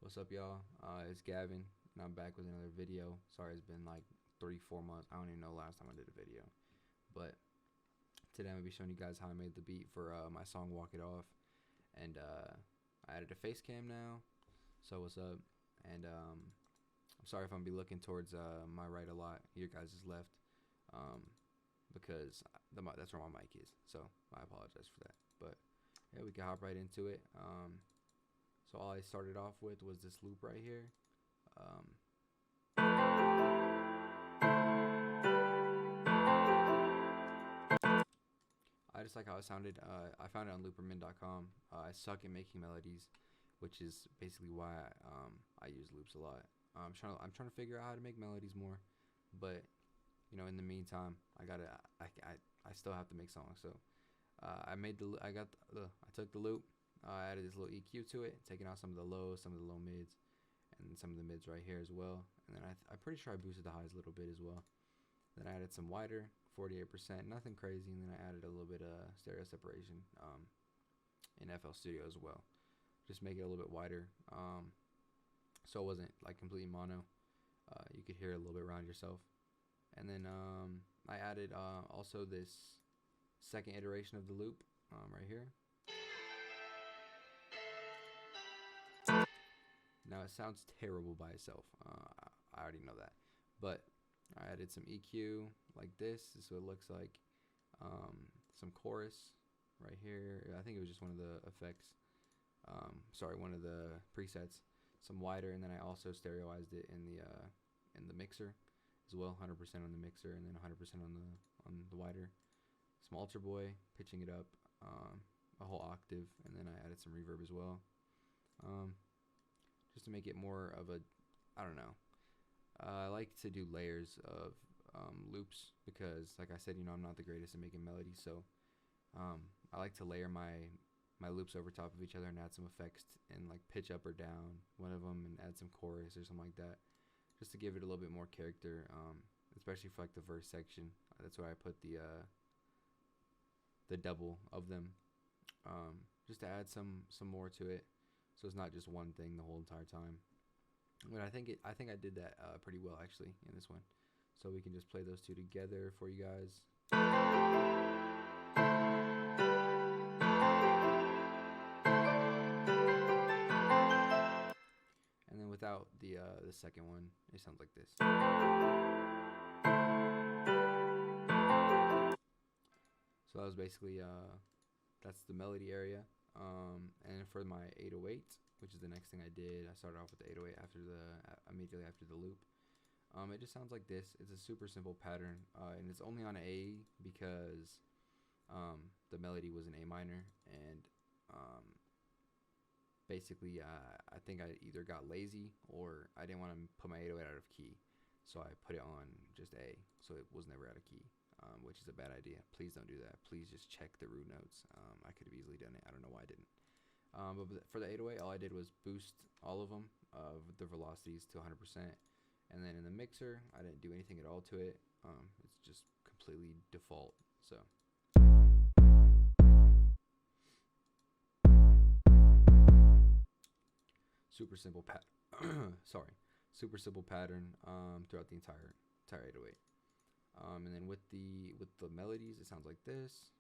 What's up, y'all? It's Gavin, and I'm back with another video. Sorry, it's been like 3-4 months. I don't even know last time I did a video. But today I'm going to be showing you guys how I made the beat for my song Walk It Off. And I added a face cam now. So what's up? And I'm sorry if I'm going to be looking towards my right a lot. Your guys' left. Because that's where my mic is. So I apologize for that. But yeah, we can hop right into it. So all I started off with was this loop right here. I just like how it sounded. I found it on loopermin.com. I suck at making melodies, which is basically why I use loops a lot. I'm trying to figure out how to make melodies more, but you know, in the meantime, I still have to make songs. So I took the loop. I added this little EQ to it, taking out some of the lows, some of the low mids, and some of the mids right here as well. And then I'm pretty sure I boosted the highs a little bit as well. Then I added some wider, 48%, nothing crazy. And then I added a little bit of stereo separation in FL Studio as well. Just make it a little bit wider, so it wasn't like completely mono. You could hear it a little bit around yourself. And then I added also this second iteration of the loop right here. Now it sounds terrible by itself. I already know that, but I added some EQ like this. This is what it looks like. Some chorus right here. I think it was just one of the effects. One of the presets. Some wider, and then I also stereoized it in the mixer as well. 100% on the mixer, and then 100% on the wider. Some Ultra Boy, pitching it up a whole octave, and then I added some reverb as well. Just to make it more of a, I don't know. I like to do layers of loops because, like I said, you know, I'm not the greatest at making melodies, so I like to layer my loops over top of each other and add some effects and like pitch up or down one of them and add some chorus or something like that, just to give it a little bit more character, especially for like the verse section. That's why I put the double of them, just to add some more to it. So it's not just one thing the whole entire time. But I think I did that pretty well actually in this one. So we can just play those two together for you guys. And then without the second one, it sounds like this. So that was basically that's the melody area. And for my 808, which is the next thing I did, I started off with the 808 immediately after the loop. It just sounds like this. It's a super simple pattern, and it's only on A because the melody was in A minor, and basically I think I either got lazy or I didn't want to put my 808 out of key, so I put it on just A, so it was never out of key. Which is a bad idea. Please don't do that. Please just check the root notes. I could have easily done it. I don't know why I didn't. But for the 808, all I did was boost all of them, the velocities to 100%. And then in the mixer, I didn't do anything at all to it. It's just completely default. So super simple super simple pattern throughout the entire 808. And then with the melodies, it sounds like this.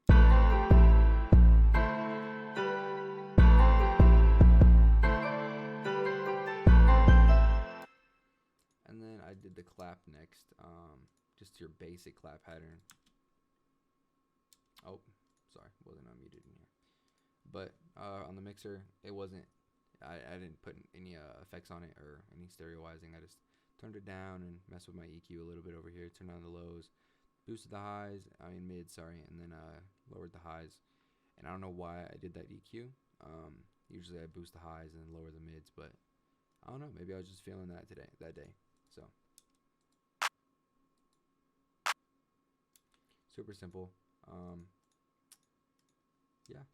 And then I did the clap next, just your basic clap pattern. Oh, sorry, wasn't unmuted in here. But on the mixer, it wasn't. I didn't put any effects on it or any stereoizing. I just turned it down and messed with my EQ a little bit over here. Turned down the lows, boosted the highs. Mids, sorry, and then lowered the highs. And I don't know why I did that EQ. Usually I boost the highs and then lower the mids, but I don't know. Maybe I was just feeling that day. So super simple. Yeah.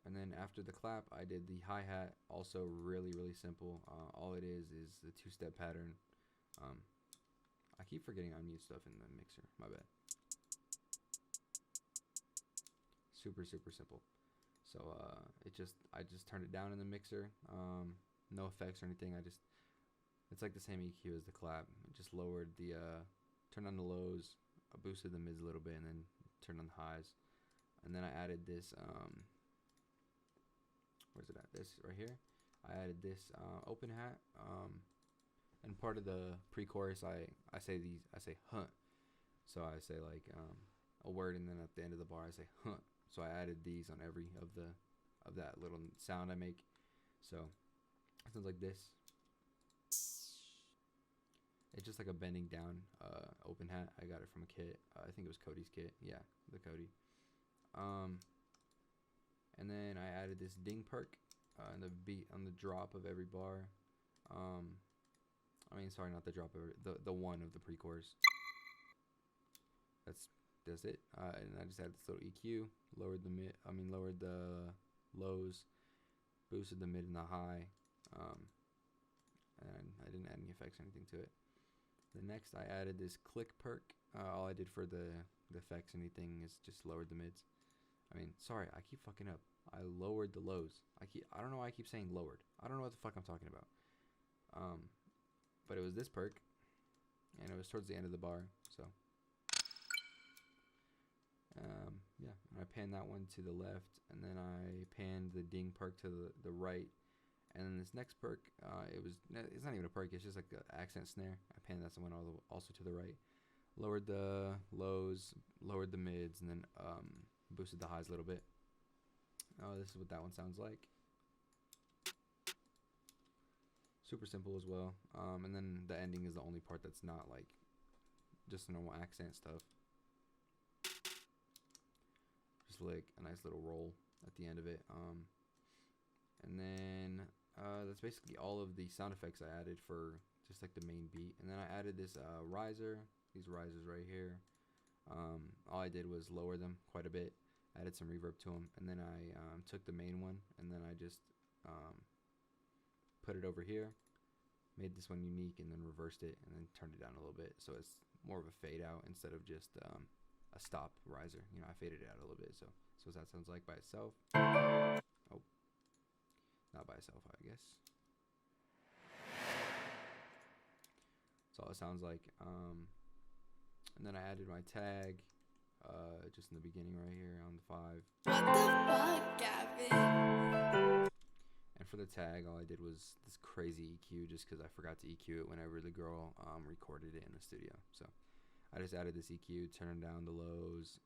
And then after the clap, I did the hi-hat, also really simple. All it is the two-step pattern. I keep forgetting I unmute stuff in the mixer, my bad. Super simple. So I just turned it down in the mixer, no effects or anything. It's like the same EQ as the clap. I just lowered the turned on the lows, I boosted the mids a little bit, and then turned on the highs. And then I added this where's it at? This right here. I added this open hat. And part of the pre-chorus, I say huh. So I say like a word, and then at the end of the bar I say huh. So I added these on every of that little sound I make. So it sounds like this. It's just like a bending down open hat. I got it from a kit. I think it was Cody's kit. Yeah, the Cody. And then I added this ding perk on the beat on the drop of every bar. I mean, sorry, not the drop of the one of the pre-chorus. That's it. And I just added this little EQ, lowered the lows, boosted the mid and the high, and I didn't add any effects or anything to it. The next, I added this click perk. All I did for the effects, anything, is just lowered the mids. I mean, sorry, I keep fucking up. I lowered the lows. I don't know why I keep saying lowered. I don't know what the fuck I'm talking about. But it was this perk, and it was towards the end of the bar. So, yeah, and I panned that one to the left, and then I panned the ding perk to the right. And then this next perk, it's not even a perk, it's just like an accent snare. I panned that one also to the right. Lowered the lows, lowered the mids, and then boosted the highs a little bit. This is what that one sounds like. Super simple as well. And then the ending is the only part that's not like just normal accent stuff. Just like a nice little roll at the end of it. And then that's basically all of the sound effects I added for just like the main beat. And then I added this riser, these risers right here. All I did was lower them quite a bit, added some reverb to them, and then I took the main one, and then I just put it over here, made this one unique, and then reversed it, and then turned it down a little bit, so it's more of a fade out instead of just a stop riser. You know, I faded it out a little bit, so that sounds like by itself. Oh, not by itself, I guess. That's all it sounds like. And then I added my tag just in the beginning right here on the 5. What the fuck, Gavin? And for the tag, all I did was this crazy EQ just because I forgot to EQ it whenever the girl recorded it in the studio. So I just added this EQ, turning down the lows,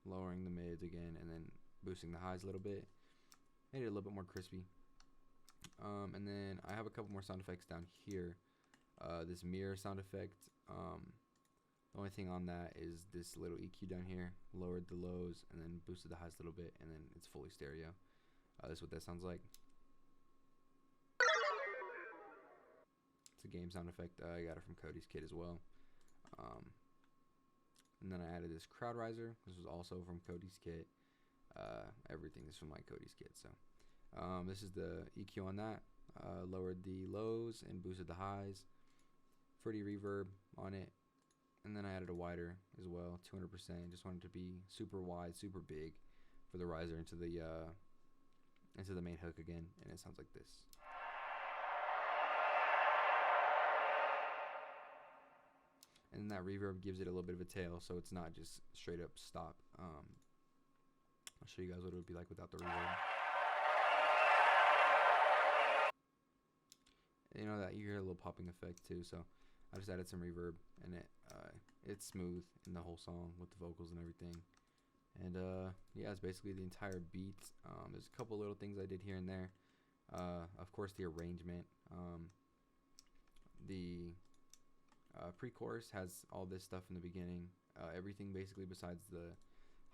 lowering the mids again, and then boosting the highs a little bit. Made it a little bit more crispy. And then I have a couple more sound effects down here. This mirror sound effect. The only thing on that is this little EQ down here. Lowered the lows and then boosted the highs a little bit, and then it's fully stereo. This is what that sounds like. It's a game sound effect. I got it from Cody's kit as well. And then I added this crowd riser. This was also from Cody's kit. Everything is from my Cody's kit. So this is the EQ on that. Lowered the lows and boosted the highs. Fruity reverb on it. And then I added a wider as well, 200%. Just wanted to be super wide, super big for the riser into the main hook again, and it sounds like this. And that reverb gives it a little bit of a tail, so it's not just straight up stop. I'll show you guys what it would be like without the reverb. You know that you hear a little popping effect too, so I just added some reverb, and it's smooth in the whole song with the vocals and everything. And yeah, it's basically the entire beat. There's a couple little things I did here and there. Of course, the arrangement. The pre-chorus has all this stuff in the beginning. Everything basically besides the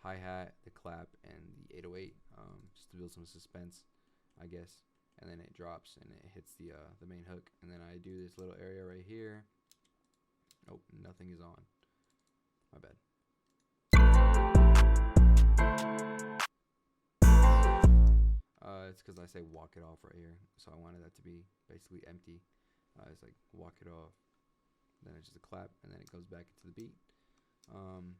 hi-hat, the clap, and the 808, just to build some suspense, I guess. And then it drops and it hits the main hook. And then I do this little area right here. Oh, nothing is on. My bad. It's because I say walk it off right here. So I wanted that to be basically empty. It's like walk it off. Then it's just a clap, and then it goes back into the beat. And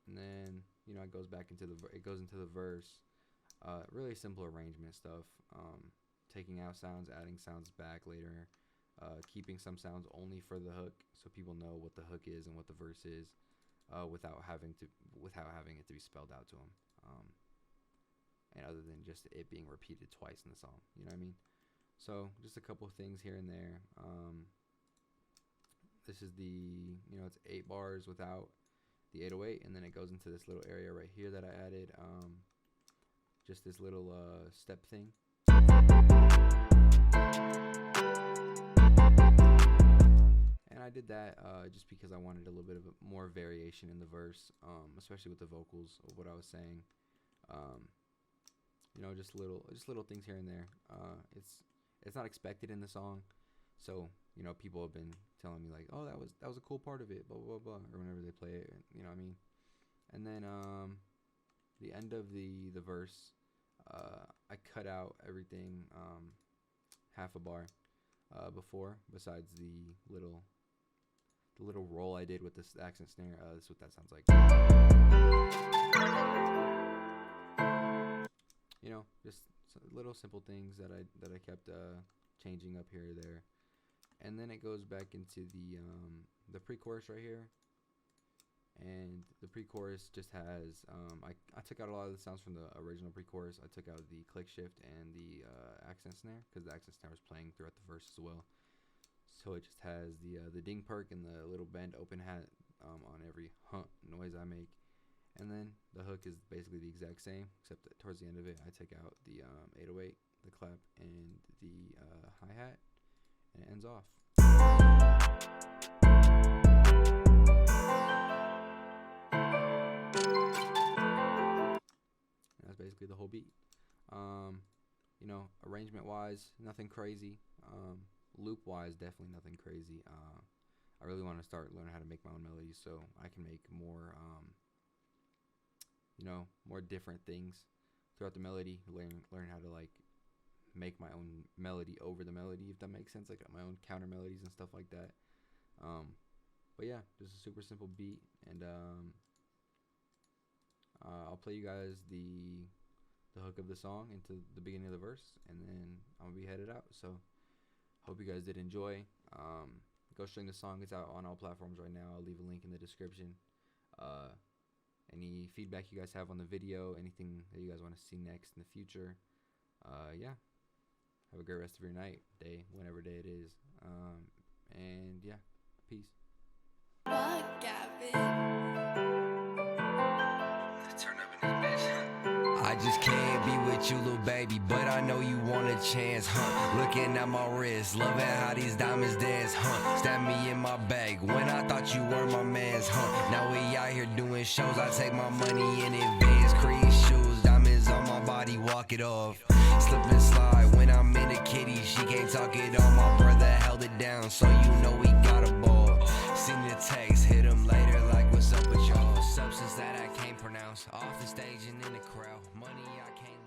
then, you know, it goes into the verse. Really simple arrangement stuff. taking out sounds, adding sounds back later, keeping some sounds only for the hook, so people know what the hook is and what the verse is, without having it to be spelled out to them, and other than just it being repeated twice in the song. You know what I mean? So just a couple things here and there. This is it's 8 bars without the 808, and then it goes into this little area right here that I added, just this little step thing. And I did that just because I wanted a little bit of more variation in the verse, especially with the vocals of what I was saying. Just little things here and there. It's not expected in the song, so people have been telling me like, oh, that was a cool part of it, blah blah blah, or whenever they play it, you know what I mean. And then the end of the verse, I cut out everything half a bar before, besides the little roll I did with this accent snare. That's what that sounds like. Just little simple things that I kept changing up here or there. And then it goes back into the pre-chorus right here. And the pre-chorus just has I took out a lot of the sounds from the original pre-chorus. I took out the click shift and the accent snare, because the accent snare was playing throughout the verse as well. So it just has the ding perk and the little bend open hat on every noise I make. And then the hook is basically the exact same, except that towards the end of it I take out the 808, the clap, and the hi-hat, and it ends off. And that's basically the whole beat. Arrangement wise, nothing crazy. Loop wise, definitely nothing crazy. I really want to start learning how to make my own melodies, so I can make more more different things throughout the melody. Learn how to like make my own melody over the melody, if that makes sense, like my own counter melodies and stuff like that. But yeah, just a super simple beat, and I'll play you guys the hook of the song into the beginning of the verse, and then I'm gonna be headed out. So hope you guys did enjoy. Go stream the song. It's out on all platforms right now. I'll leave a link in the description. Any feedback you guys have on the video, anything that you guys want to see next in the future, yeah, have a great rest of your night, day, whenever day it is, and yeah, peace. Fuck, Gavin. I just can't be with you, little baby, but I know you want a chance, Looking at my wrist, loving how these diamonds dance, Stab me in my bag when I thought you were my man's, Now we out here doing shows, I take my money in advance. Creed shoes, diamonds on my body, walk it off. Slip and slide when I'm in a kitty, she can't talk it all. My brother held it down, so you know we got a ball. Seen the text, hit him later like what's up with y'all. Substance that I can't pronounce, off the stage and in the crowd, money I can't